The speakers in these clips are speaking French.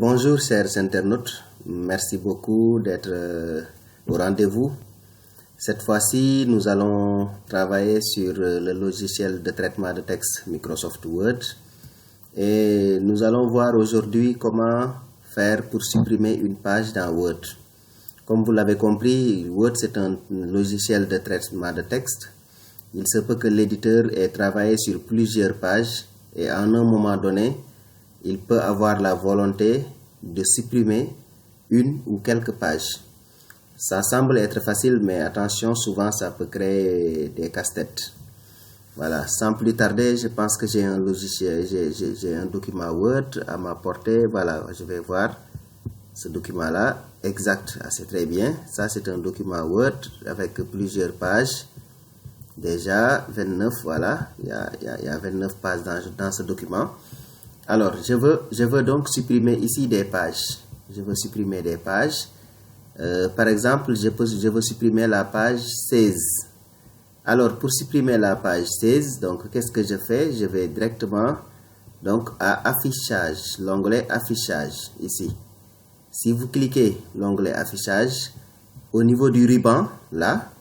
Bonjour chers internautes, merci beaucoup d'être au rendez-vous. Cette fois-ci, nous allons travailler sur le logiciel de traitement de texte Microsoft Word et nous allons voir aujourd'hui comment faire pour supprimer une page dans Word. Comme vous l'avez compris, Word c'est un logiciel de traitement de texte. Il se peut que l'éditeur ait travaillé sur plusieurs pages et à un moment donné, il peut avoir la volonté de supprimer une ou quelques pages. Ça semble être facile, mais attention, souvent ça peut créer des casse-têtes. Voilà, sans plus tarder, je pense que j'ai un logiciel, j'ai un document Word à ma portée. Voilà, je vais voir ce document-là. Exact, c'est très bien. Ça, c'est un document Word avec plusieurs pages. Déjà, 29, voilà, il y a 29 pages dans ce document. Alors, je veux donc supprimer ici des pages. Je veux supprimer des pages. Par exemple, je veux supprimer la page 16. Alors, pour supprimer la page 16, donc, qu'est-ce que je fais? Je vais directement donc, à Affichage, l'onglet Affichage, ici. Si vous cliquez l'onglet Affichage, au niveau du ruban, là,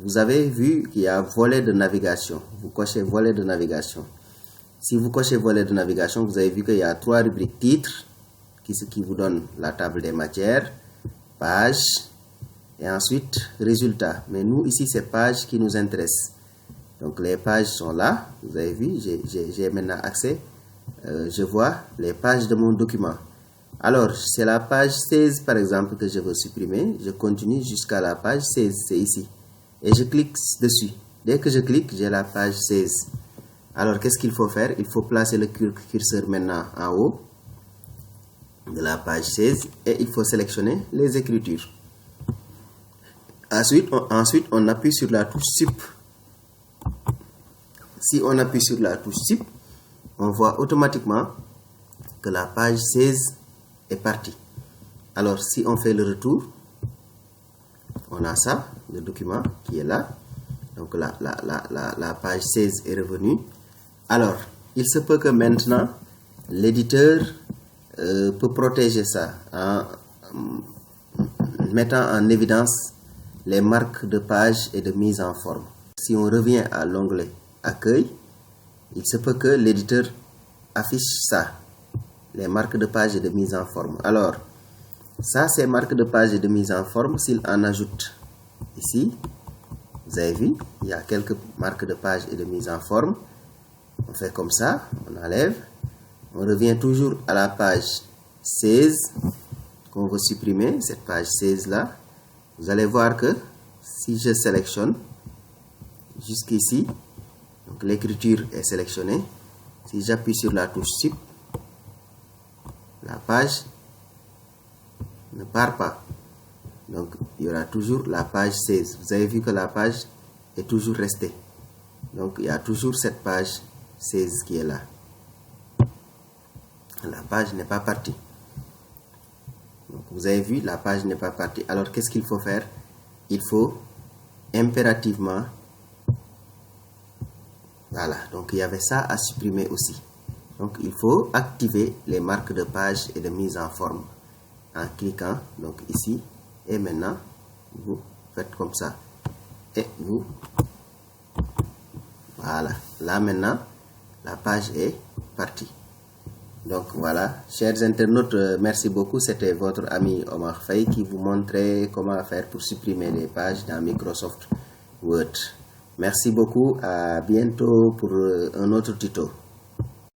vous avez vu qu'il y a volet de navigation. Vous cochez volet de navigation. Si vous cochez volet de navigation, vous avez vu qu'il y a 3 rubriques titres qui vous donne la table des matières, page et ensuite résultats. Mais nous ici c'est page qui nous intéresse. Donc les pages sont là. Vous avez vu, j'ai maintenant accès. Je vois les pages de mon document. Alors c'est la page 16 par exemple que je veux supprimer. Je continue jusqu'à la page 16, c'est ici. Et je clique dessus. Dès que je clique, j'ai la page 16. Alors, qu'est-ce qu'il faut faire? Il faut placer le curseur maintenant en haut de la page 16 et il faut sélectionner les écritures. Ensuite, on appuie sur la touche Sup. Si on appuie sur la touche Sup, on voit automatiquement que la page 16 est partie. Alors, si on fait le retour, on a ça, le document qui est là. Donc, la page 16 est revenue. Alors, il se peut que maintenant, l'éditeur peut protéger ça en mettant en évidence les marques de page et de mise en forme. Si on revient à l'onglet Accueil, il se peut que l'éditeur affiche ça, les marques de page et de mise en forme. Alors, ça, ces marques de page et de mise en forme, s'il en ajoute ici, vous avez vu, il y a quelques marques de page et de mise en forme. On fait comme ça, on enlève. On revient toujours à la page 16 qu'on veut supprimer, cette page 16 là. Vous allez voir que si je sélectionne jusqu'ici, donc l'écriture est sélectionnée. Si j'appuie sur la touche Sup, la page ne part pas. Donc il y aura toujours la page 16. Vous avez vu que la page est toujours restée. Donc il y a toujours cette page 16 qui est là. La page n'est pas partie. Donc vous avez vu, la page n'est pas partie. Alors qu'est-ce qu'il faut faire? Il faut impérativement, voilà, donc il y avait ça à supprimer aussi. Donc il faut activer les marques de page et de mise en forme en cliquant donc ici. Et maintenant, vous faites comme ça. Et vous, voilà, là maintenant, la page est partie. Donc voilà, chers internautes, merci beaucoup. C'était votre ami Omar Faye qui vous montrait comment faire pour supprimer les pages dans Microsoft Word. Merci beaucoup, à bientôt pour un autre tuto.